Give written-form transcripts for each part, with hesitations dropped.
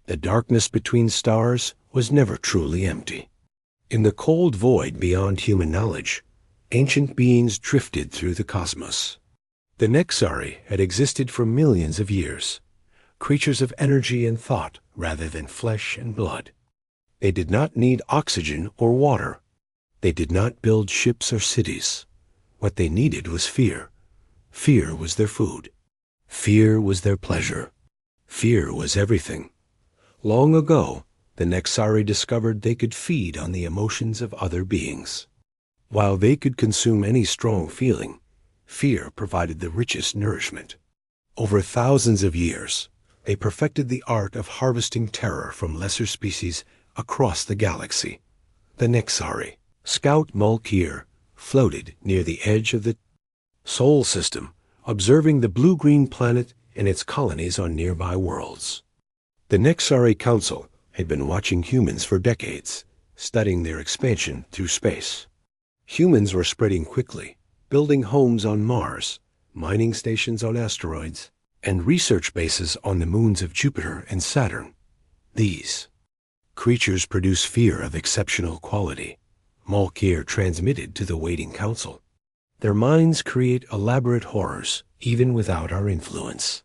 The darkness between stars was never truly empty. In the cold void beyond human knowledge, ancient beings drifted through the cosmos. The Nexari had existed for millions of years, creatures of energy and thought rather than flesh and blood. They did not need oxygen or water. They did not build ships or cities. What they needed was fear. Fear was their food. Fear was their pleasure. Fear was everything. Long ago, the Nexari discovered they could feed on the emotions of other beings. While they could consume any strong feeling, fear provided the richest nourishment. Over thousands of years, they perfected the art of harvesting terror from lesser species across the galaxy. The Nexari, Scout Mulkir, floated near the edge of the Sol system, observing the blue-green planet and its colonies on nearby worlds. The Nexari Council had been watching humans for decades, studying their expansion through space. Humans were spreading quickly, building homes on Mars, mining stations on asteroids, and research bases on the moons of Jupiter and Saturn. These creatures produce fear of exceptional quality, Mulkir transmitted to the waiting council. Their minds create elaborate horrors, even without our influence.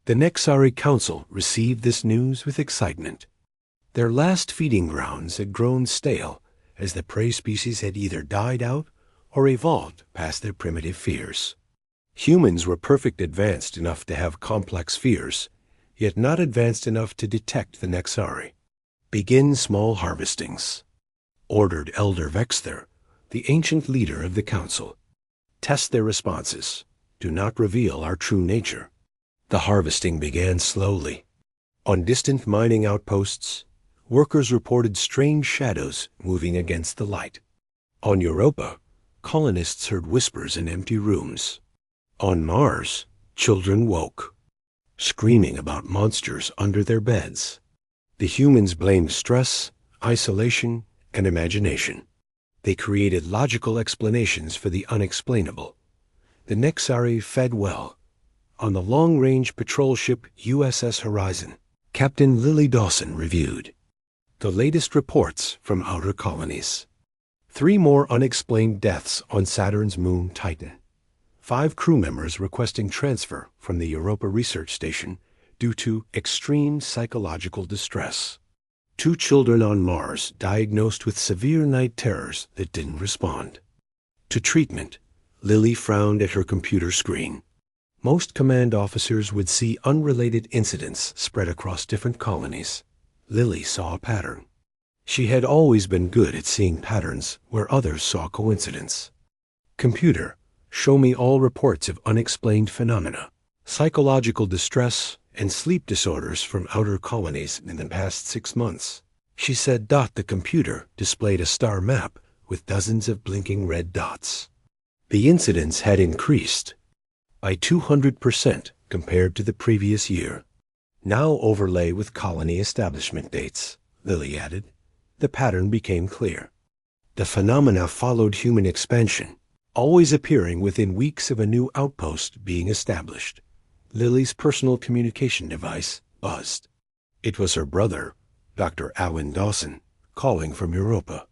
The Nexari Council received this news with excitement. Their last feeding grounds had grown stale, as the prey species had either died out or evolved past their primitive fears. Humans were perfect advanced enough to have complex fears, yet not advanced enough to detect the Nexari. Begin small harvestings, ordered Elder Vexther, the ancient leader of the council. Test their responses. Do not reveal our true nature. The harvesting began slowly. On distant mining outposts, workers reported strange shadows moving against the light. On Europa, colonists heard whispers in empty rooms. On Mars, children woke, screaming about monsters under their beds. The humans blamed stress, isolation, and imagination. They created logical explanations for the unexplainable. The Nexari fed well. On the long-range patrol ship USS Horizon, Captain Lily Dawson reviewed the latest reports from outer colonies. 3 more unexplained deaths on Saturn's moon Titan. 5 crew members requesting transfer from the Europa Research Station due to extreme psychological distress. 2 children on Mars diagnosed with severe night terrors that didn't respond to treatment. Lily frowned at her computer screen. Most command officers would see unrelated incidents spread across different colonies. Lily saw a pattern. She had always been good at seeing patterns where others saw coincidence. Computer, show me all reports of unexplained phenomena, psychological distress, and sleep disorders from outer colonies in the past 6 months. She said. The computer displayed a star map with dozens of blinking red dots. The incidents had increased by 200% compared to the previous year. Now overlay with colony establishment dates, Lily added. The pattern became clear. The phenomena followed human expansion, always appearing within weeks of a new outpost being established. Lily's personal communication device buzzed. It was her brother, Dr. Alan Dawson, calling from Europa.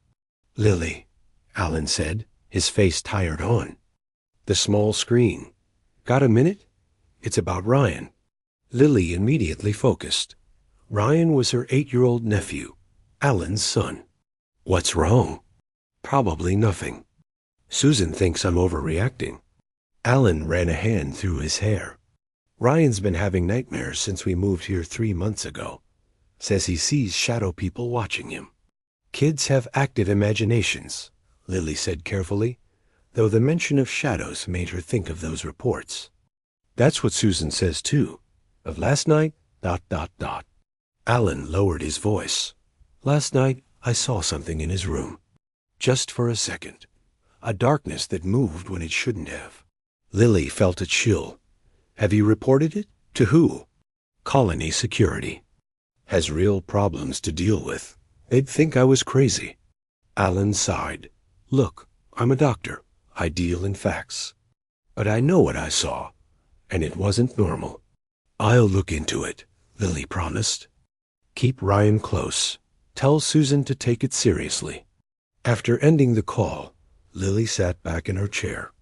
Lily, Alan said, his face tired on. The small screen. Got a minute? It's about Ryan. Lily immediately focused. Ryan was her 8-year-old nephew, Alan's son. What's wrong? Probably nothing. Susan thinks I'm overreacting. Alan ran a hand through his hair. Ryan's been having nightmares since we moved here 3 months ago. Says he sees shadow people watching him. Kids have active imaginations, Lily said carefully, though the mention of shadows made her think of those reports. That's what Susan says too. Of last night, ... Alan lowered his voice. Last night, I saw something in his room. Just for a second. A darkness that moved when it shouldn't have. Lily felt a chill. Have you reported it? To who? Colony security. Has real problems to deal with. They'd think I was crazy. Alan sighed. Look, I'm a doctor. I deal in facts. But I know what I saw, and it wasn't normal. I'll look into it, Lily promised. Keep Ryan close. Tell Susan to take it seriously." After ending the call, Lily sat back in her chair.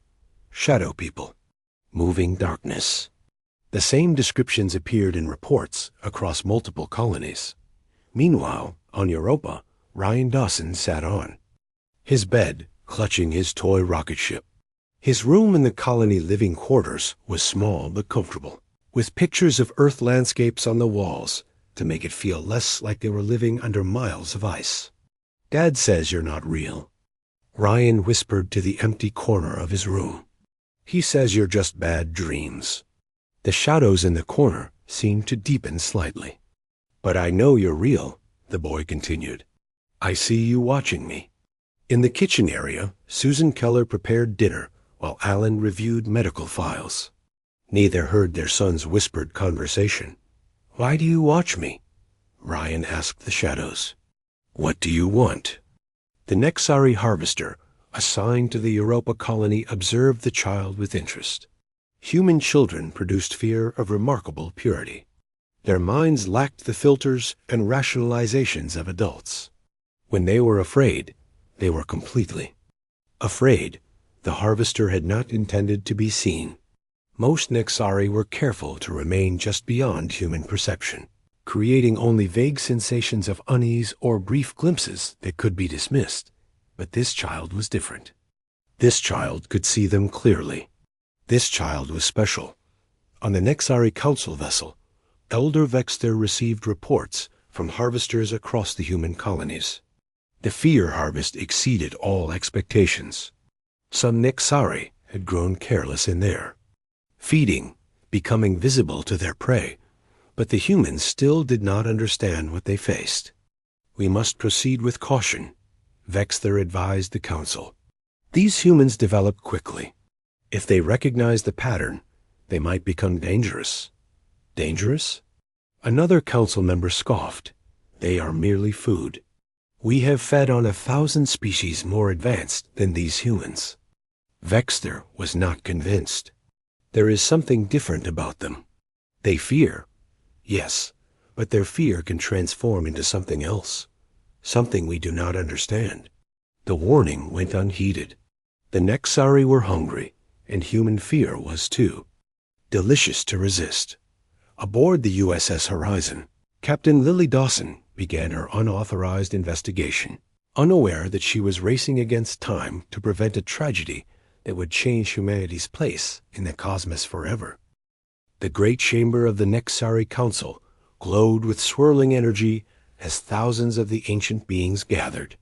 Shadow people. Moving darkness. The same descriptions appeared in reports across multiple colonies. Meanwhile, on Europa, Ryan Dawson sat on his bed, clutching his toy rocket ship. His room in the colony living quarters was small but comfortable, with pictures of Earth landscapes on the walls to make it feel less like they were living under miles of ice. "Dad says you're not real," Ryan whispered to the empty corner of his room. "He says you're just bad dreams." The shadows in the corner seemed to deepen slightly. "But I know you're real," the boy continued. "I see you watching me." In the kitchen area, Susan Keller prepared dinner while Alan reviewed medical files. Neither heard their son's whispered conversation. "Why do you watch me?" Ryan asked the shadows. "What do you want?" The Nexari harvester, assigned to the Europa colony, observed the child with interest. Human children produced fear of remarkable purity. Their minds lacked the filters and rationalizations of adults. When they were afraid, they were completely afraid. The harvester had not intended to be seen. Most Nexari were careful to remain just beyond human perception, creating only vague sensations of unease or brief glimpses that could be dismissed. But this child was different. This child could see them clearly. This child was special. On the Nexari Council vessel, Elder Vexter received reports from harvesters across the human colonies. The fear harvest exceeded all expectations. Some Nexari had grown careless in there, feeding, becoming visible to their prey, but the humans still did not understand what they faced. "We must proceed with caution," Vexter advised the council. "These humans develop quickly. If they recognize the pattern, they might become dangerous." "Dangerous?" Another council member scoffed. "They are merely food. We have fed on 1,000 species more advanced than these humans." Vexter was not convinced. "There is something different about them. They fear. Yes, but their fear can transform into something else, something we do not understand." The warning went unheeded. The Nexari were hungry, and human fear was too. Delicious to resist. Aboard the USS Horizon, Captain Lily Dawson began her unauthorized investigation, unaware that she was racing against time to prevent a tragedy that would change humanity's place in the cosmos forever. The great chamber of the Nexari Council glowed with swirling energy as thousands of the ancient beings gathered.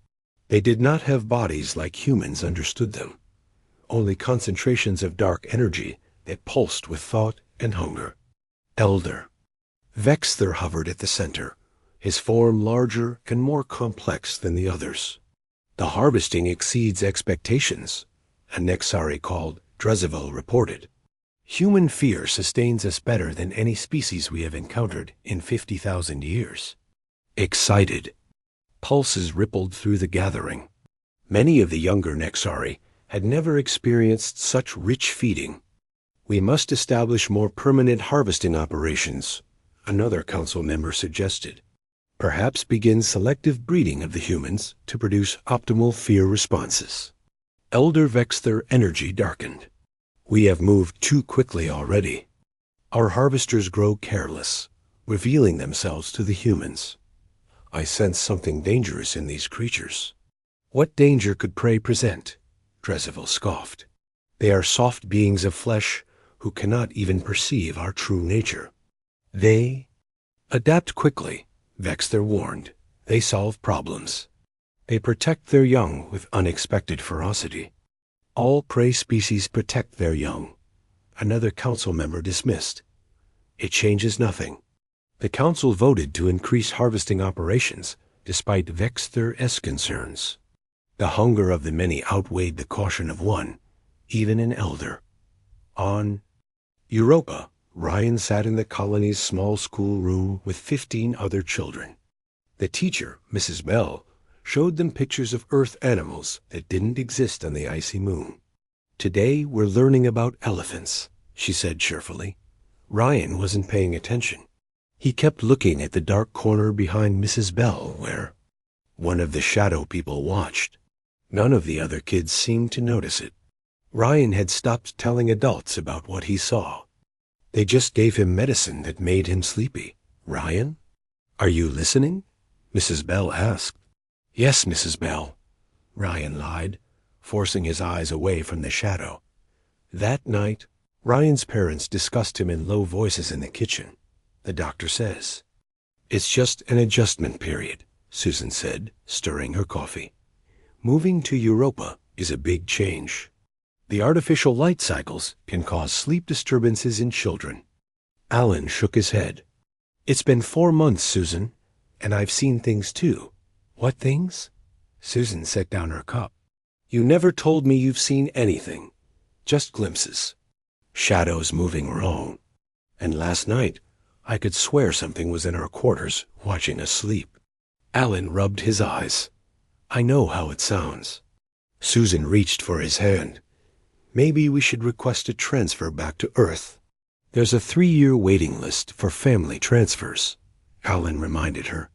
They did not have bodies like humans understood them, only concentrations of dark energy that pulsed with thought and hunger. Elder Vexter hovered at the center, his form larger and more complex than the others. "The harvesting exceeds expectations," a Nexari called Drezevil reported. "Human fear sustains us better than any species we have encountered in 50,000 years." Excited pulses rippled through the gathering. Many of the younger Nexari had never experienced such rich feeding. "We must establish more permanent harvesting operations," another council member suggested. "Perhaps begin selective breeding of the humans to produce optimal fear responses." Elder Vexter energy darkened. "We have moved too quickly already. Our harvesters grow careless, revealing themselves to the humans. I sense something dangerous in these creatures." "What danger could prey present?" Drezevil scoffed. "They are soft beings of flesh who cannot even perceive our true nature. They adapt quickly," Vexter warned. "They solve problems. They protect their young with unexpected ferocity." "All prey species protect their young," another council member dismissed. "It changes nothing." The council voted to increase harvesting operations despite Vexter's concerns. The hunger of the many outweighed the caution of one, even an elder. On Europa, Ryan sat in the colony's small school room with 15 other children. The teacher, Mrs. Bell, showed them pictures of Earth animals that didn't exist on the icy moon. "Today we're learning about elephants," she said cheerfully. Ryan wasn't paying attention. He kept looking at the dark corner behind Mrs. Bell where one of the shadow people watched. None of the other kids seemed to notice it. Ryan had stopped telling adults about what he saw. They just gave him medicine that made him sleepy. "Ryan, are you listening?" Mrs. Bell asked. "Yes, Mrs. Bell," Ryan lied, forcing his eyes away from the shadow. That night, Ryan's parents discussed him in low voices in the kitchen. The doctor says, "It's just an adjustment period," Susan said, stirring her coffee. "Moving to Europa is a big change. The artificial light cycles can cause sleep disturbances in children." Alan shook his head. "It's been 4 months, Susan, and I've seen things too." "What things?" Susan set down her cup. "You never told me you've seen anything. Just glimpses. Shadows moving wrong. And last night, I could swear something was in our quarters watching us sleep." Alan rubbed his eyes. "I know how it sounds." Susan reached for his hand. "Maybe we should request a transfer back to Earth. There's a 3-year waiting list for family transfers," Alan reminded her.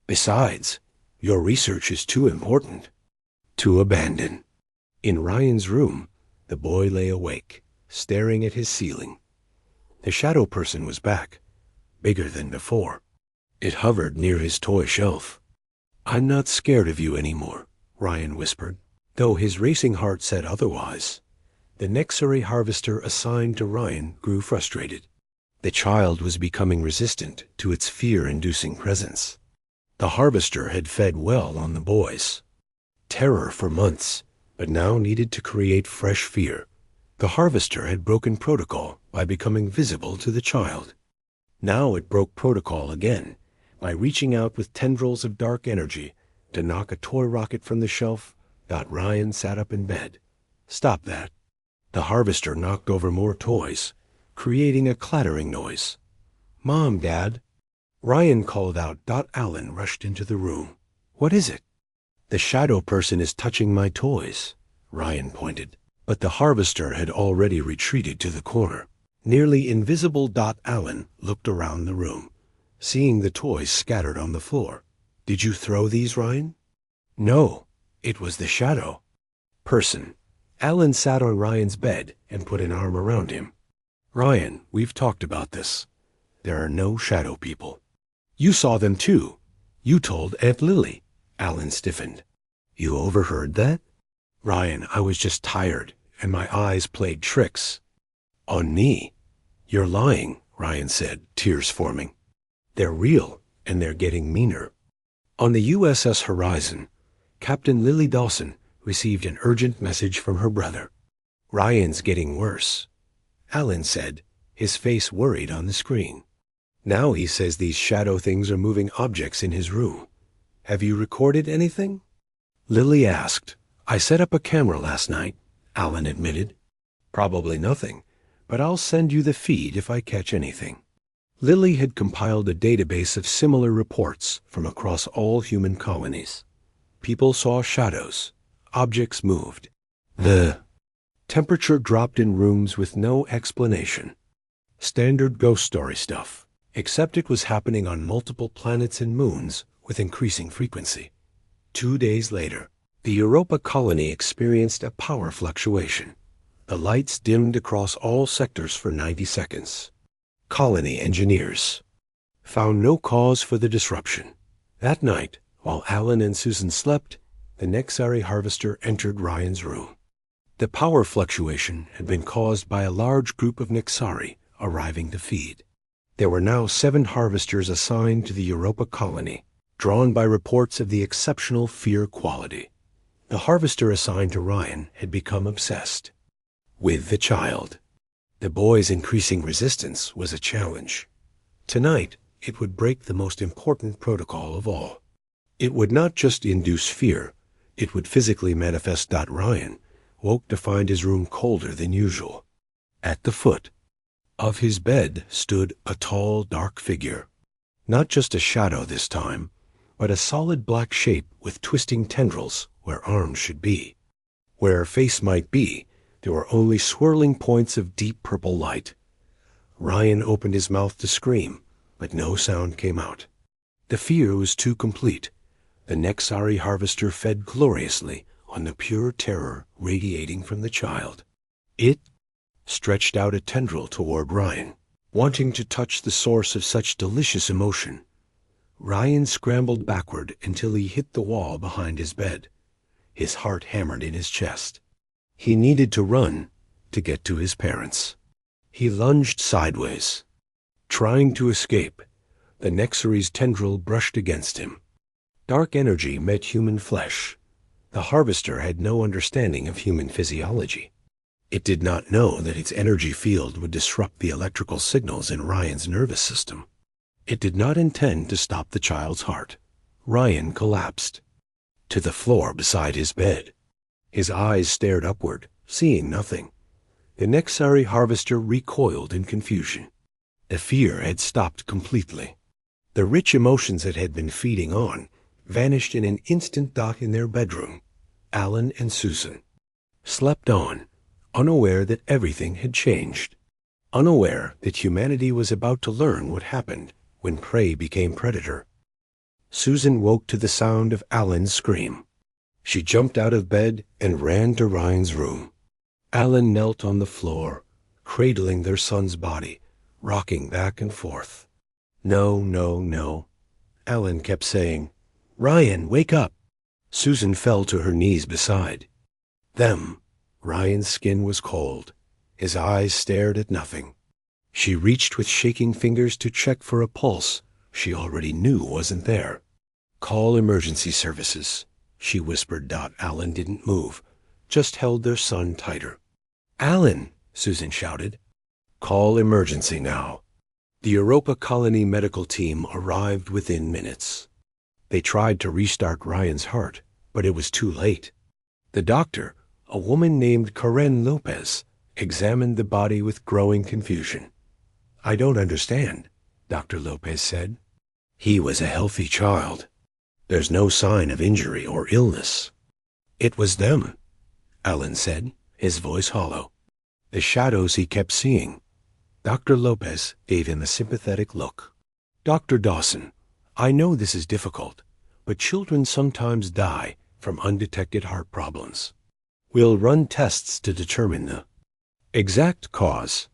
"Besides, your research is too important to abandon." In Ryan's room, the boy lay awake, staring at his ceiling. The shadow person was back, bigger than before. It hovered near his toy shelf. "I'm not scared of you anymore," Ryan whispered, though his racing heart said otherwise. The Nexari harvester assigned to Ryan grew frustrated. The child was becoming resistant to its fear-inducing presence. The harvester had fed well on the boys. Terror for months, but now needed to create fresh fear. The harvester had broken protocol by becoming visible to the child. Now it broke protocol again by reaching out with tendrils of dark energy to knock a toy rocket from the shelf. Ryan sat up in bed. "Stop that." The harvester knocked over more toys, creating a clattering noise. "Mom, Dad." Ryan called out. Alan rushed into the room. "What is it?" "The shadow person is touching my toys," Ryan pointed. But the harvester had already retreated to the corner. Nearly invisible. Alan looked around the room, seeing the toys scattered on the floor. "Did you throw these, Ryan?" "No, it was the shadow person." Alan sat on Ryan's bed and put an arm around him. "Ryan, we've talked about this. There are no shadow people." "You saw them too. You told Aunt Lily." Alan stiffened. "You overheard that?" "Ryan, I was just tired, and my eyes played tricks on me." "You're lying," Ryan said, tears forming. "They're real, and they're getting meaner." On the USS Horizon, Captain Lily Dawson received an urgent message from her brother. "Ryan's getting worse," Alan said, his face worried on the screen. "Now he says these shadow things are moving objects in his room. Have you recorded anything?" Lily asked. "I set up a camera last night," Alan admitted. "Probably nothing, but I'll send you the feed if I catch anything." Lily had compiled a database of similar reports from across all human colonies. People saw shadows. Objects moved. The temperature dropped in rooms with no explanation. Standard ghost story stuff, except it was happening on multiple planets and moons with increasing frequency. 2 days later, the Europa colony experienced a power fluctuation. The lights dimmed across all sectors for 90 seconds. Colony engineers found no cause for the disruption. That night, while Alan and Susan slept, the Nexari harvester entered Ryan's room. The power fluctuation had been caused by a large group of Nexari arriving to feed. There were now 7 harvesters assigned to the Europa colony, drawn by reports of the exceptional fear quality. The harvester assigned to Ryan had become obsessed with the child. The boy's increasing resistance was a challenge. Tonight, it would break the most important protocol of all. It would not just induce fear, it would physically manifest. Ryan woke to find his room colder than usual. At the foot of his bed stood a tall, dark figure. Not just a shadow this time, but a solid black shape with twisting tendrils where arms should be. Where a face might be, there were only swirling points of deep purple light. Ryan opened his mouth to scream, but no sound came out. The fear was too complete. The Nexari harvester fed gloriously on the pure terror radiating from the child. It stretched out a tendril toward Ryan, wanting to touch the source of such delicious emotion. Ryan scrambled backward until he hit the wall behind his bed. His heart hammered in his chest. He needed to run to get to his parents. He lunged sideways. Trying to escape, the Nexari's tendril brushed against him. Dark energy met human flesh. The harvester had no understanding of human physiology. It did not know that its energy field would disrupt the electrical signals in Ryan's nervous system. It did not intend to stop the child's heart. Ryan collapsed to the floor beside his bed. His eyes stared upward, seeing nothing. The Nexari harvester recoiled in confusion. The fear had stopped completely. The rich emotions that had been feeding on vanished in an instant. In their bedroom, Alan and Susan slept on, unaware that everything had changed, unaware that humanity was about to learn what happened when prey became predator. Susan woke to the sound of Alan's scream. She jumped out of bed and ran to Ryan's room. Alan knelt on the floor, cradling their son's body, rocking back and forth. "No, no, no," Alan kept saying. "Ryan, wake up." Susan fell to her knees beside them. Ryan's skin was cold. His eyes stared at nothing. She reached with shaking fingers to check for a pulse she already knew wasn't there. "Call emergency services," she whispered. Alan didn't move, just held their son tighter. "Alan," Susan shouted. "Call emergency now." The Europa Colony medical team arrived within minutes. They tried to restart Ryan's heart, but it was too late. The doctor, a woman named Karen Lopez, examined the body with growing confusion. "I don't understand," Dr. Lopez said. "He was a healthy child. There's no sign of injury or illness." "It was them," Alan said, his voice hollow. "The shadows he kept seeing." Dr. Lopez gave him a sympathetic look. "Dr. Dawson, I know this is difficult, but children sometimes die from undetected heart problems. We'll run tests to determine the exact cause."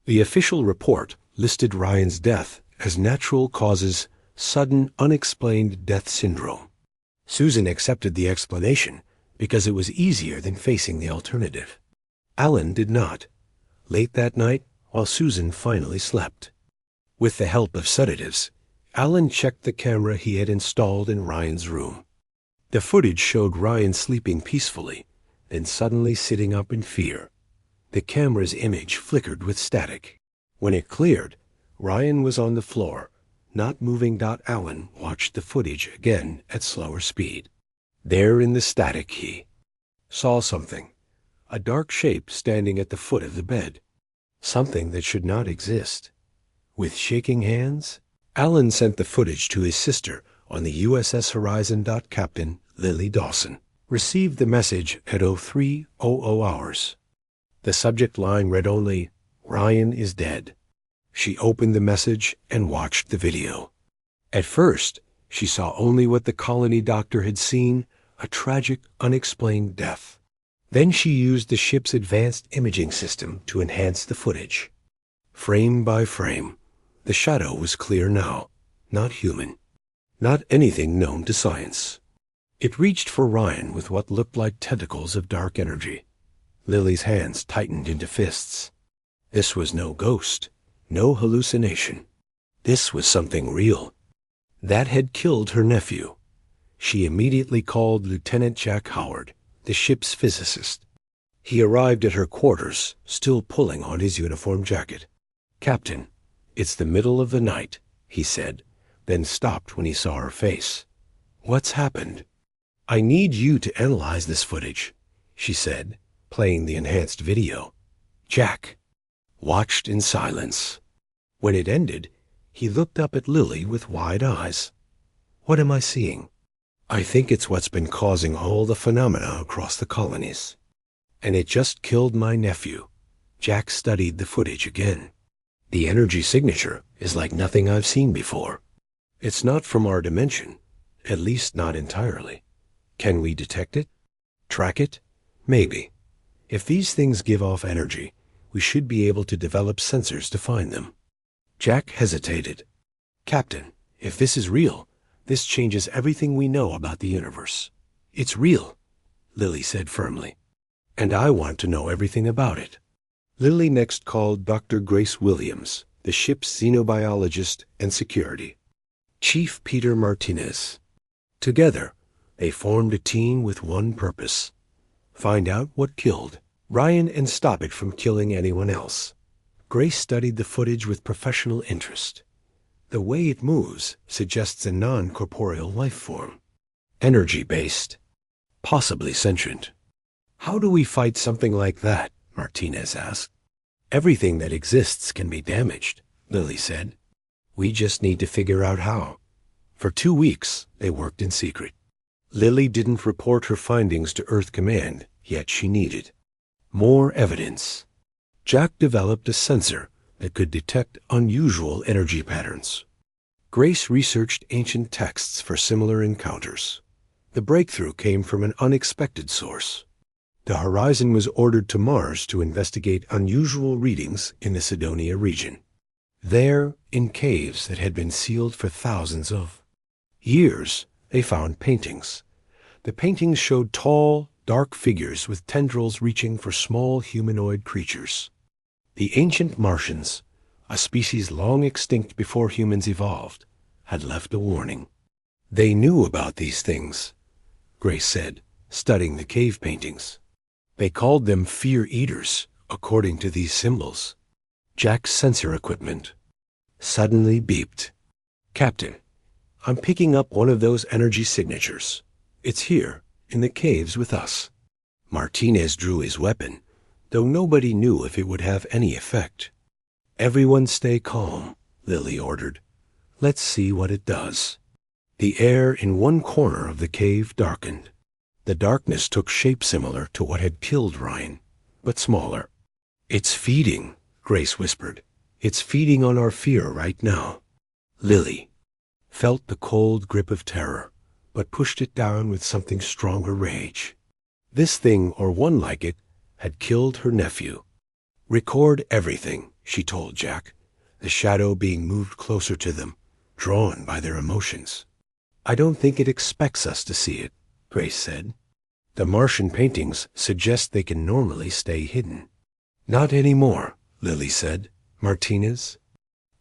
The official report listed Ryan's death as natural causes sudden unexplained death syndrome. Susan accepted the explanation because it was easier than facing the alternative. Alan did not. Late that night, while Susan finally slept, with the help of sedatives, Alan checked the camera he had installed in Ryan's room. The footage showed Ryan sleeping peacefully, then suddenly sitting up in fear. The camera's image flickered with static. When it cleared, Ryan was on the floor, not moving. Alan watched the footage again at slower speed. There in the static he saw something, a dark shape standing at the foot of the bed. Something that should not exist. With shaking hands, Alan sent the footage to his sister on the USS Horizon. Captain Lily Dawson received the message at 03:00 hours. The subject line read only, "Ryan is dead." She opened the message and watched the video. At first, she saw only what the colony doctor had seen, a tragic, unexplained death. Then she used the ship's advanced imaging system to enhance the footage. Frame by frame, the shadow was clear now, not human, not anything known to science. It reached for Ryan with what looked like tentacles of dark energy. Lily's hands tightened into fists. This was no ghost, no hallucination. This was something real. That had killed her nephew. She immediately called Lieutenant Jack Howard, the ship's physicist. He arrived at her quarters, still pulling on his uniform jacket. "Captain, it's the middle of the night," he said, then stopped when he saw her face. "What's happened?" "I need you to analyze this footage," she said, playing the enhanced video. Jack watched in silence. When it ended, he looked up at Lily with wide eyes. "What am I seeing?" "I think it's what's been causing all the phenomena across the colonies. And it just killed my nephew." Jack studied the footage again. The energy signature is like nothing I've seen before. It's not from our dimension, at least not entirely. Can we detect it? Track it? Maybe. If these things give off energy, we should be able to develop sensors to find them. Jack hesitated. Captain, if this is real, this changes everything we know about the universe. It's real, Lily said firmly. And I want to know everything about it. Lily next called Dr. Grace Williams, the ship's xenobiologist and security. Chief Peter Martinez. Together, they formed a team with one purpose: find out what killed Ryan and stop it from killing anyone else. Grace studied the footage with professional interest. The way it moves suggests a non-corporeal life form. Energy-based. Possibly sentient. How do we fight something like that? Martinez asked. Everything that exists can be damaged, Lily said. We just need to figure out how. For 2 weeks, they worked in secret. Lily didn't report her findings to Earth Command, yet she needed more evidence. Jack developed a sensor that could detect unusual energy patterns. Grace researched ancient texts for similar encounters. The breakthrough came from an unexpected source. The Horizon was ordered to Mars to investigate unusual readings in the Cydonia region. There, in caves that had been sealed for thousands of years, they found paintings. The paintings showed tall, dark figures with tendrils reaching for small humanoid creatures. The ancient Martians, a species long extinct before humans evolved, had left a warning. They knew about these things, Grace said, studying the cave paintings. They called them fear-eaters, according to these symbols. Jack's sensor equipment suddenly beeped. Captain, I'm picking up one of those energy signatures. It's here, in the caves with us. Martinez drew his weapon, though nobody knew if it would have any effect. Everyone stay calm, Lily ordered. Let's see what it does. The air in one corner of the cave darkened. The darkness took shape similar to what had killed Ryan, but smaller. It's feeding, Grace whispered. It's feeding on our fear right now. Lily felt the cold grip of terror, but pushed it down with something stronger rage. This thing, or one like it, had killed her nephew. Record everything, she told Jack, the shadow being moved closer to them, drawn by their emotions. I don't think it expects us to see it, Grace said. The Martian paintings suggest they can normally stay hidden. Not anymore, Lily said. Martinez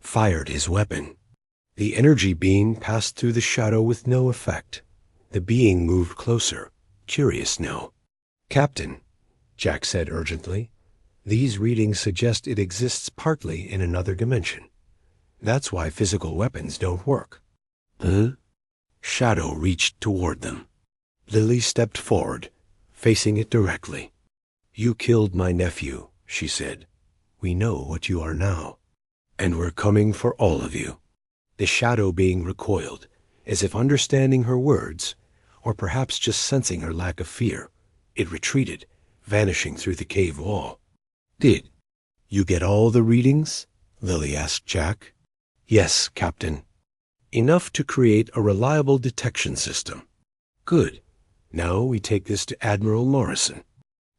fired his weapon. The energy beam passed through the shadow with no effect. The being moved closer, curious now. Captain, Jack said urgently, these readings suggest it exists partly in another dimension. That's why physical weapons don't work. Huh? Shadow reached toward them. Lily stepped forward, facing it directly. You killed my nephew, she said. We know what you are now. And we're coming for all of you. The shadow being recoiled, as if understanding her words, or perhaps just sensing her lack of fear. It retreated, vanishing through the cave wall. Did you get all the readings? Lily asked Jack. Yes, Captain. Enough to create a reliable detection system. Good. Now we take this to Admiral Morrison.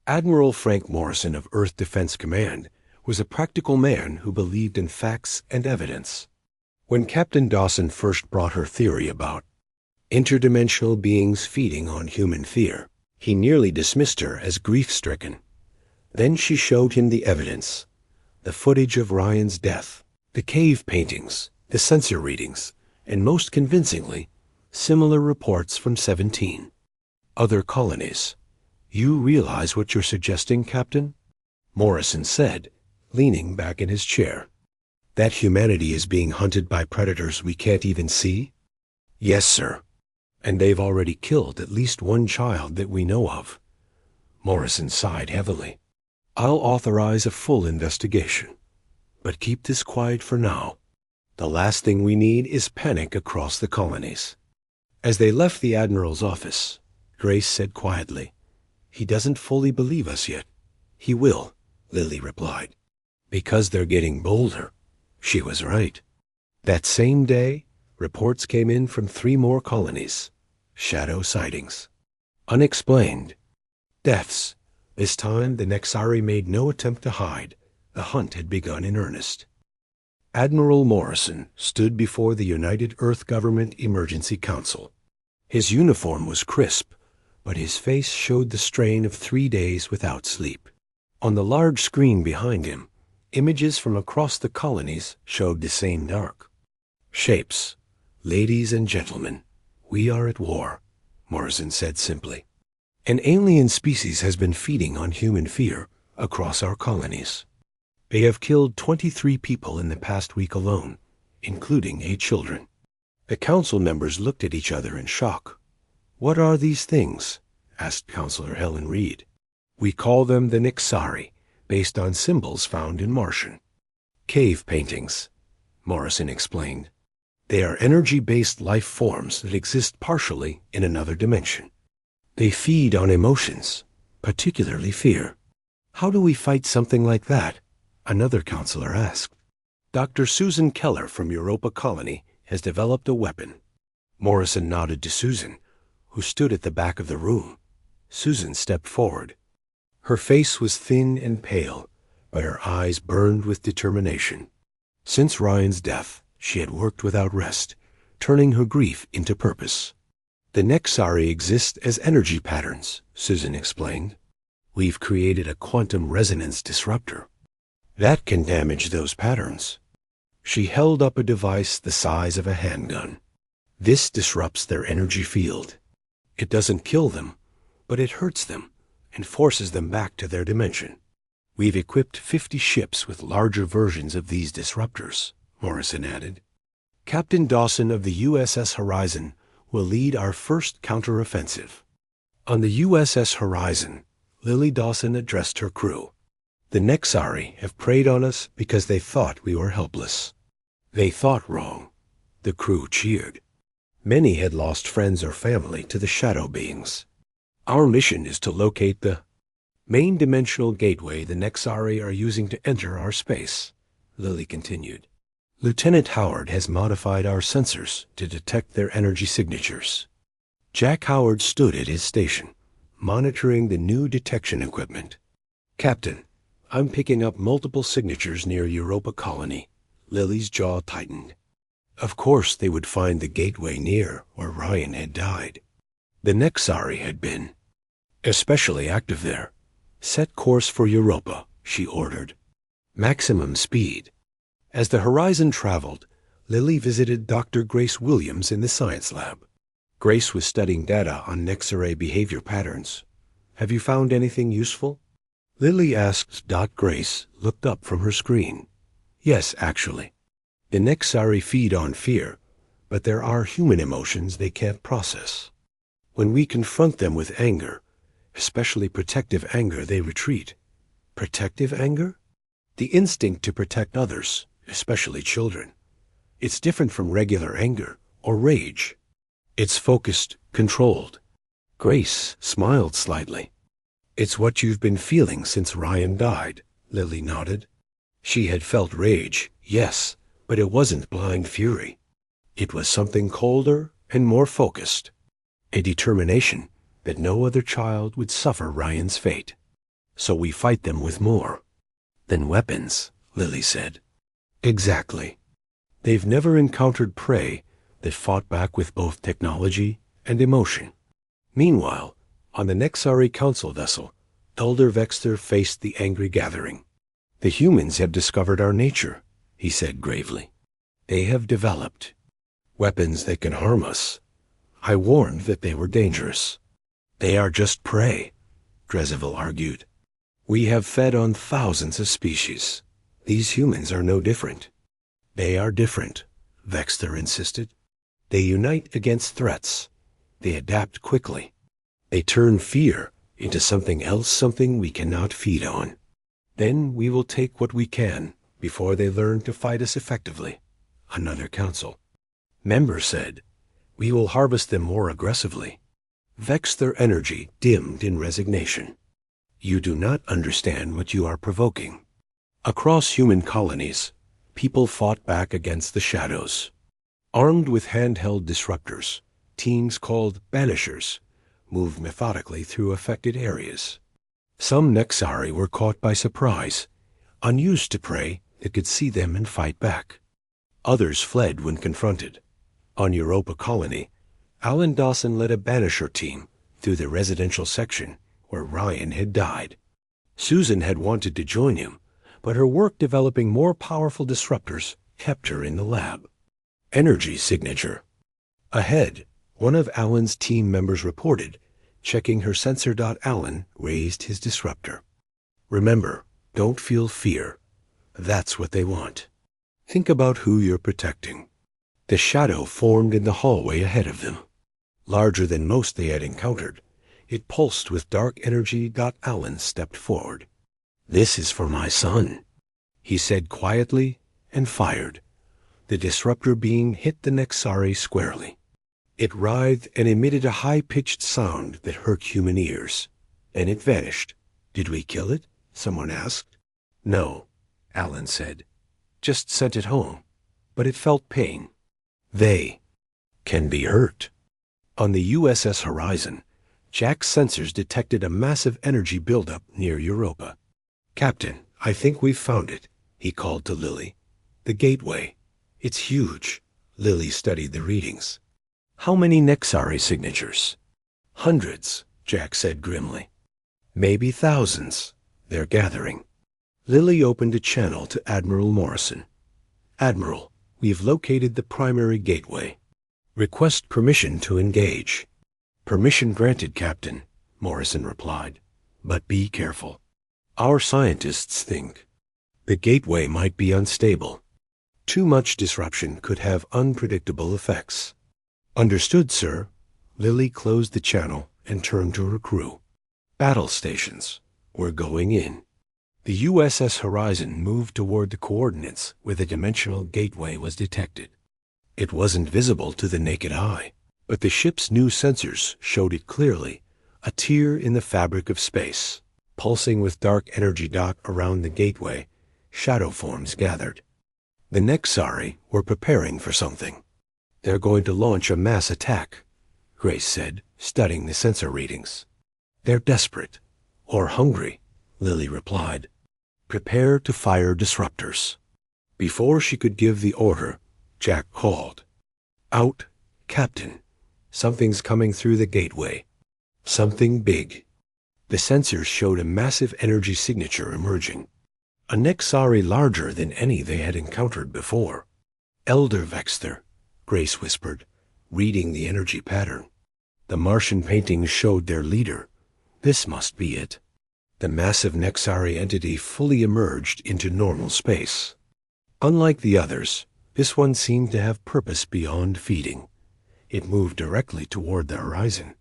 Admiral Frank Morrison of Earth Defense Command was a practical man who believed in facts and evidence. When Captain Dawson first brought her theory about interdimensional beings feeding on human fear, he nearly dismissed her as grief-stricken. Then she showed him the evidence, the footage of Ryan's death, the cave paintings, the sensor readings, and most convincingly, similar reports from 17 other colonies. You realize what you're suggesting, Captain? Morrison said, leaning back in his chair. That humanity is being hunted by predators we can't even see? Yes, sir. And they've already killed at least one child that we know of. Morrison sighed heavily. I'll authorize a full investigation. But keep this quiet for now. The last thing we need is panic across the colonies. As they left the Admiral's office, Grace said quietly, He doesn't fully believe us yet. He will, Lily replied. Because they're getting bolder. She was right. That same day, reports came in from 3 more colonies. Shadow sightings. Unexplained. Deaths. This time, the Nexari made no attempt to hide. The hunt had begun in earnest. Admiral Morrison stood before the United Earth Government Emergency Council. His uniform was crisp, but his face showed the strain of 3 days without sleep. On the large screen behind him, images from across the colonies showed the same dark. Shapes. Ladies and gentlemen, we are at war, Morrison said simply. An alien species has been feeding on human fear across our colonies. They have killed 23 people in the past week alone, including 8 children. The council members looked at each other in shock. "What are these things?" asked Counselor Helen Reed. "We call them the Nexari, based on symbols found in Martian." "Cave paintings," Morrison explained. "They are energy-based life forms that exist partially in another dimension. They feed on emotions, particularly fear." "How do we fight something like that?" another counselor asked. "Dr. Susan Keller from Europa Colony has developed a weapon." Morrison nodded to Susan, who stood at the back of the room. Susan stepped forward. Her face was thin and pale, but her eyes burned with determination. Since Ryan's death, she had worked without rest, turning her grief into purpose. "The Nexari exist as energy patterns," Susan explained. "We've created a quantum resonance disruptor. That can damage those patterns." She held up a device the size of a handgun. "This disrupts their energy field. It doesn't kill them, but it hurts them and forces them back to their dimension. We've equipped 50 ships with larger versions of these disruptors," Morrison added. "Captain Dawson of the USS Horizon will lead our first counteroffensive." On the USS Horizon, Lily Dawson addressed her crew. "The Nexari have preyed on us because they thought we were helpless." They thought wrong. The crew cheered. Many had lost friends or family to the shadow beings. "Our mission is to locate the main dimensional gateway the Nexari are using to enter our space," Lily continued. "Lieutenant Howard has modified our sensors to detect their energy signatures." Jack Howard stood at his station, monitoring the new detection equipment. "Captain, I'm picking up multiple signatures near Europa Colony." Lily's jaw tightened. Of course they would find the gateway near where Ryan had died. The Nexari had been especially active there. "Set course for Europa," she ordered. "Maximum speed." As the Horizon traveled, Lily visited Dr. Grace Williams in the science lab. Grace was studying data on Nexari behavior patterns. "Have you found anything useful?" Lily asked. Grace looked up from her screen. "Yes, actually. The Nexari feed on fear, but there are human emotions they can't process. When we confront them with anger, especially protective anger, they retreat." "Protective anger?" "The instinct to protect others, especially children. It's different from regular anger or rage. It's focused, controlled." Grace smiled slightly. "It's what you've been feeling since Ryan died," Lily nodded. She had felt rage, yes, but it wasn't blind fury. It was something colder and more focused. A determination that no other child would suffer Ryan's fate. "So we fight them with more than weapons," Lily said. "Exactly. They've never encountered prey that fought back with both technology and emotion." Meanwhile, on the Nexari Council vessel, Elder Vexter faced the angry gathering. "The humans have discovered our nature," he said gravely. "They have developed weapons that can harm us. I warned that they were dangerous." "They are just prey," Drezevil argued. "We have fed on thousands of species. These humans are no different." "They are different," Vexter insisted. "They unite against threats. They adapt quickly. They turn fear into something else, something we cannot feed on. Then we will take what we can before they learn to fight us effectively." Another council member said, "We will harvest them more aggressively." Vexter energy dimmed in resignation. "You do not understand what you are provoking." Across human colonies, people fought back against the shadows. Armed with handheld disruptors, teams called banishers moved methodically through affected areas. Some Nexari were caught by surprise, unused to prey that could see them and fight back. Others fled when confronted. On Europa Colony, Alan Dawson led a banisher team through the residential section where Ryan had died. Susan had wanted to join him, but her work developing more powerful disruptors kept her in the lab. Energy signature. Ahead, one of Alan's team members reported, checking her sensor. Alan raised his disruptor. Remember, don't feel fear. That's what they want. Think about who you're protecting. The shadow formed in the hallway ahead of them. Larger than most they had encountered, it pulsed with dark energy. Alan stepped forward. "This is for my son," he said quietly, and fired. The disruptor beam hit the Nexari squarely. It writhed and emitted a high-pitched sound that hurt human ears. And it vanished. "Did we kill it?" someone asked. "No," Alan said. "Just sent it home." But it felt pain. They can be hurt. On the USS Horizon, Jack's sensors detected a massive energy buildup near Europa. "Captain, I think we've found it," he called to Lily. "The gateway. It's huge." Lily studied the readings. "How many Nexari signatures?" "Hundreds," Jack said grimly. "Maybe thousands. They're gathering." Lily opened a channel to Admiral Morrison. "Admiral, we've located the primary gateway. Request permission to engage." "Permission granted, Captain," Morrison replied. "But be careful. Our scientists think the gateway might be unstable. Too much disruption could have unpredictable effects." "Understood, sir." Lily closed the channel and turned to her crew. "Battle stations. We're going in." The USS Horizon moved toward the coordinates where the dimensional gateway was detected. It wasn't visible to the naked eye, but the ship's new sensors showed it clearly, a tear in the fabric of space. Pulsing with dark energy. Around the gateway, shadow forms gathered. The Nexari were preparing for something. "They're going to launch a mass attack," Grace said, studying the sensor readings. "They're desperate. Or hungry," Lily replied. "Prepare to fire disruptors." Before she could give the order, Jack called. "Out, Captain. Something's coming through the gateway. Something big." The sensors showed a massive energy signature emerging. A Nexari larger than any they had encountered before. "Elder Vexter," Grace whispered, reading the energy pattern. The Martian paintings showed their leader. This must be it. The massive Nexari entity fully emerged into normal space. Unlike the others, this one seemed to have purpose beyond feeding. It moved directly toward the horizon.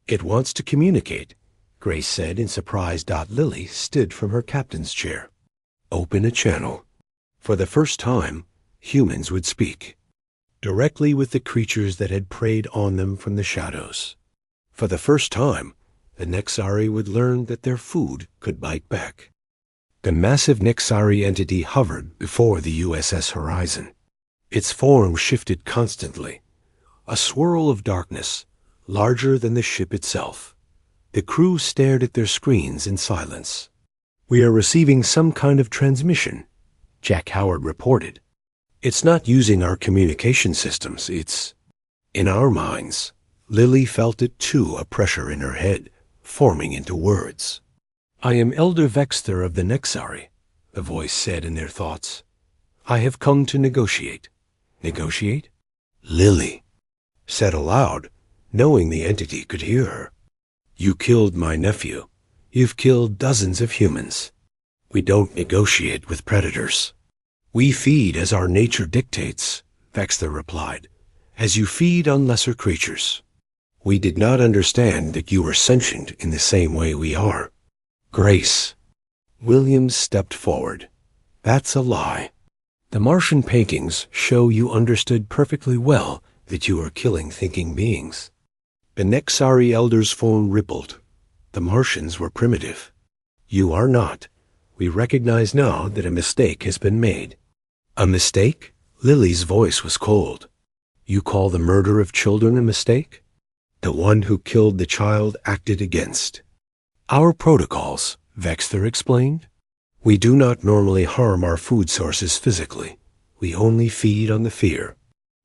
"It wants to communicate," Grace said in surprise. Lily stood from her captain's chair. "Open a channel." For the first time, humans would speak. Directly with the creatures that had preyed on them from the shadows. For the first time, the Nexari would learn that their food could bite back. The massive Nexari entity hovered before the USS Horizon. Its form shifted constantly. A swirl of darkness, larger than the ship itself. The crew stared at their screens in silence. "We are receiving some kind of transmission," Jack Howard reported. "It's not using our communication systems, it's in our minds." Lily felt it too, a pressure in her head, forming into words. "I am Elder Vexter of the Nexari," the voice said in their thoughts. "I have come to negotiate." "Negotiate?" Lily said aloud, knowing the entity could hear her. "You killed my nephew. You've killed dozens of humans. We don't negotiate with predators. We feed as our nature dictates," Vexter replied, "as you feed on lesser creatures. We did not understand that you were sentient in the same way we are." "Grace." Williams stepped forward. "That's a lie. The Martian paintings show you understood perfectly well that you are killing thinking beings." The Nexari elder's phone rippled. "The Martians were primitive. You are not. We recognize now that a mistake has been made." A mistake? Lily's voice was cold. You call the murder of children a mistake? The one who killed the child acted against our protocols, Vexter explained. We do not normally harm our food sources physically. We only feed on the fear.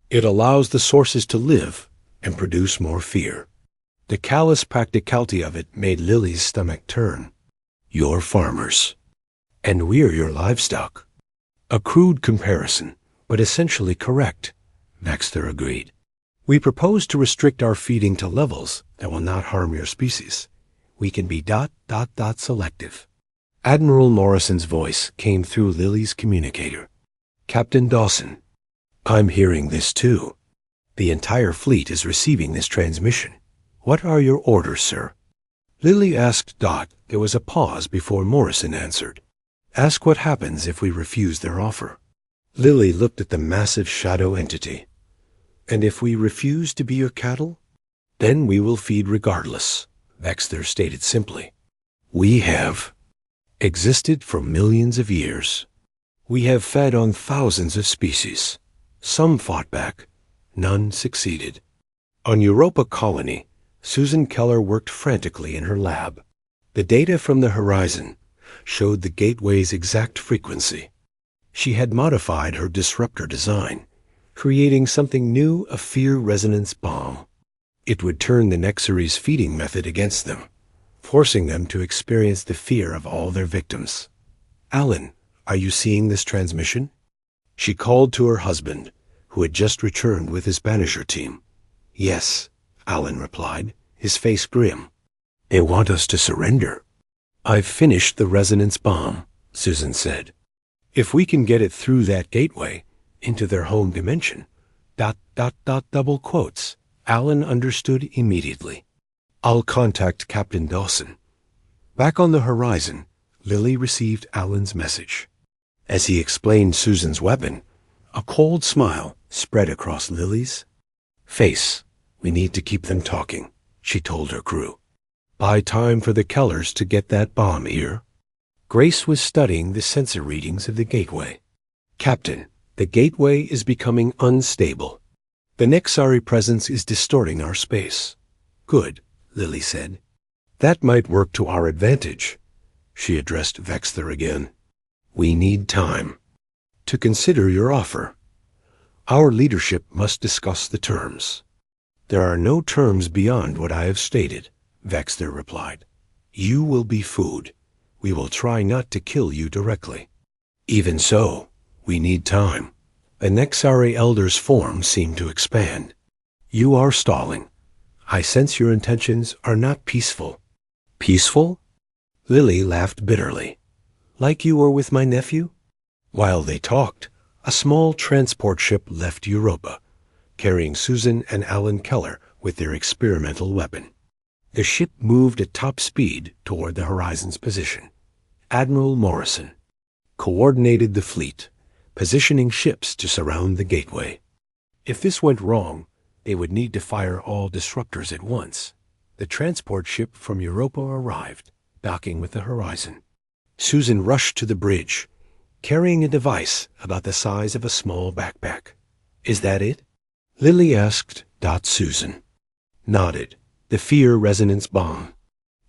It allows the sources to live and produce more fear. The callous practicality of it made Lily's stomach turn. You're farmers, and we're your livestock. A crude comparison, but essentially correct, Vexter agreed. We propose to restrict our feeding to levels that will not harm your species. We can be ... selective. Admiral Morrison's voice came through Lily's communicator. Captain Dawson, I'm hearing this too. The entire fleet is receiving this transmission. What are your orders, sir? Lily asked Dot. There was a pause before Morrison answered. Ask what happens if we refuse their offer. Lily looked at the massive shadow entity. And if we refuse to be your cattle? Then we will feed regardless, Vexter stated simply. We have existed for millions of years. We have fed on thousands of species. Some fought back. None succeeded. On Europa Colony, Susan Keller worked frantically in her lab. The data from the horizon showed the gateway's exact frequency. She had modified her disruptor design, creating something new, a fear resonance bomb. It would turn the Nexaries' feeding method against them, forcing them to experience the fear of all their victims. Alan, are you seeing this transmission? She called to her husband, who had just returned with his Banisher team. Yes, Alan replied, his face grim. They want us to surrender. I've finished the resonance bomb, Susan said. If we can get it through that gateway, into their home dimension, ... double quotes, Alan understood immediately. I'll contact Captain Dawson. Back on the horizon, Lily received Alan's message. As he explained Susan's weapon, a cold smile spread across Lily's face. We need to keep them talking, she told her crew. Buy time for the Kellers to get that bomb here. Grace was studying the sensor readings of the gateway. Captain, the gateway is becoming unstable. The Nexari presence is distorting our space. Good, Lily said. That might work to our advantage. She addressed Vexter again. We need time to consider your offer. Our leadership must discuss the terms. There are no terms beyond what I have stated, Vexter replied. You will be food. We will try not to kill you directly. Even so, we need time. The Nexari Elder's form seemed to expand. You are stalling. I sense your intentions are not peaceful. Peaceful? Lily laughed bitterly. Like you were with my nephew? While they talked, a small transport ship left Europa, carrying Susan and Alan Keller with their experimental weapon. The ship moved at top speed toward the horizon's position. Admiral Morrison coordinated the fleet, positioning ships to surround the gateway. If this went wrong, they would need to fire all disruptors at once. The transport ship from Europa arrived, docking with the horizon. Susan rushed to the bridge, carrying a device about the size of a small backpack. Is that it? Lily asked. Susan nodded. The fear resonance bomb.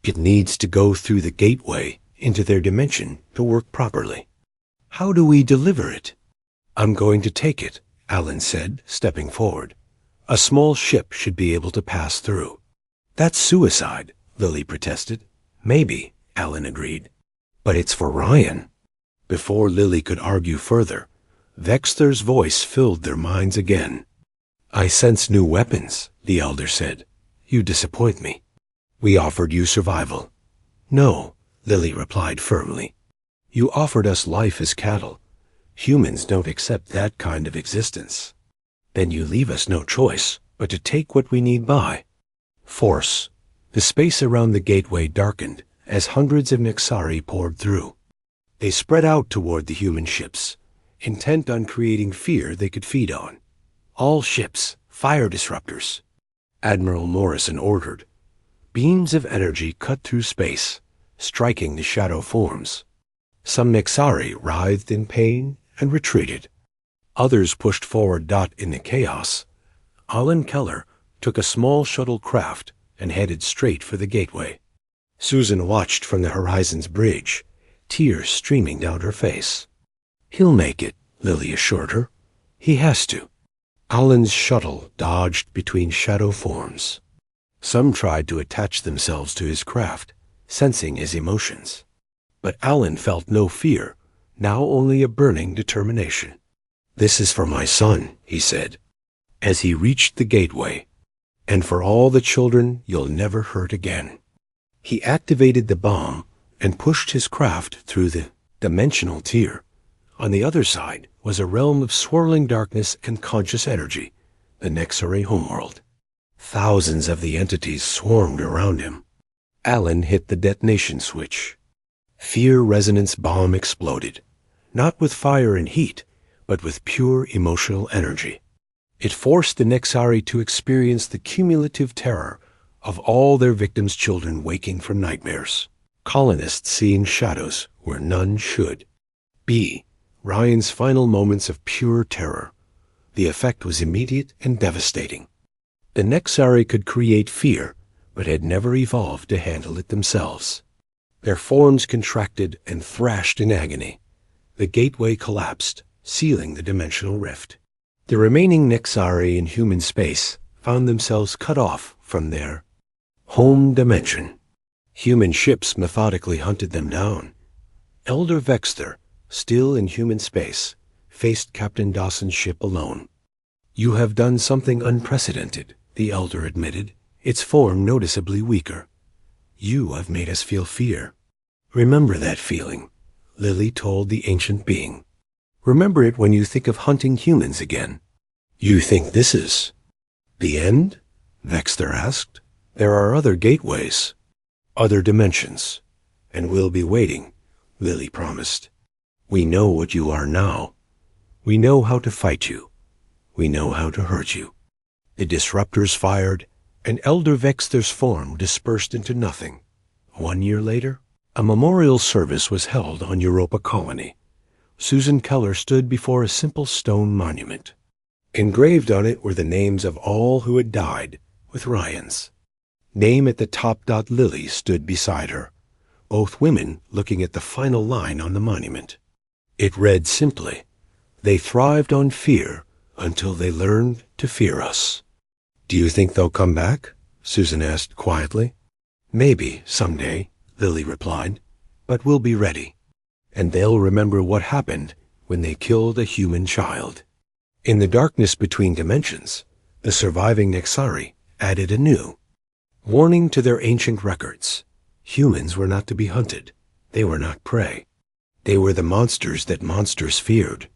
It needs to go through the gateway into their dimension to work properly. How do we deliver it? I'm going to take it, Alan said, stepping forward. A small ship should be able to pass through. That's suicide, Lily protested. Maybe, Alan agreed. But it's for Ryan. Before Lily could argue further, Vexter's voice filled their minds again. I sense new weapons, the Elder said. You disappoint me. We offered you survival. No, Lily replied firmly. You offered us life as cattle. Humans don't accept that kind of existence. Then you leave us no choice but to take what we need by force. The space around the gateway darkened as hundreds of Nexari poured through. They spread out toward the human ships, intent on creating fear they could feed on. All ships, fire disruptors, Admiral Morrison ordered. Beams of energy cut through space, striking the shadow forms. Some Nexari writhed in pain and retreated. Others pushed forward. In the chaos, Alan Keller took a small shuttle craft and headed straight for the gateway. Susan watched from the horizon's bridge, tears streaming down her face. "He'll make it," Lily assured her. "He has to." Alan's shuttle dodged between shadow forms. Some tried to attach themselves to his craft, sensing his emotions. But Alan felt no fear, now only a burning determination. "This is for my son," he said, as he reached the gateway, "and for all the children you'll never hurt again." He activated the bomb and pushed his craft through the dimensional tier. On the other side was a realm of swirling darkness and conscious energy, the Nexaray homeworld. Thousands of the entities swarmed around him. Alan hit the detonation switch. Fear resonance bomb exploded, not with fire and heat, but with pure emotional energy. It forced the Nexari to experience the cumulative terror of all their victims' children waking from nightmares. Colonists seeing shadows where none should. B. Ryan's final moments of pure terror. The effect was immediate and devastating. The Nexari could create fear, but had never evolved to handle it themselves. Their forms contracted and thrashed in agony. The gateway collapsed, sealing the dimensional rift. The remaining Nexari in human space found themselves cut off from their home dimension. Human ships methodically hunted them down. Elder Vexter, still in human space, faced Captain Dawson's ship alone. "You have done something unprecedented," the Elder admitted, its form noticeably weaker. "You have made us feel fear." "Remember that feeling," Lily told the ancient being. "Remember it when you think of hunting humans again." "You think this is the end?" Vexter asked. "There are other gateways, other dimensions, and we'll be waiting," Lily promised. "We know what you are now. We know how to fight you. We know how to hurt you." The disruptors fired, and Elder Vexter's form dispersed into nothing. 1 year later, a memorial service was held on Europa Colony. Susan Keller stood before a simple stone monument. Engraved on it were the names of all who had died, with Ryan's name at the top. Lily stood beside her, both women looking at the final line on the monument. It read simply, "They thrived on fear until they learned to fear us." "Do you think they'll come back?" Susan asked quietly. "Maybe, someday," Lily replied, "but we'll be ready. And they'll remember what happened when they killed a human child." In the darkness between dimensions, the surviving Nexari added anew. Warning to their ancient records. Humans were not to be hunted. They were not prey. They were the monsters that monsters feared.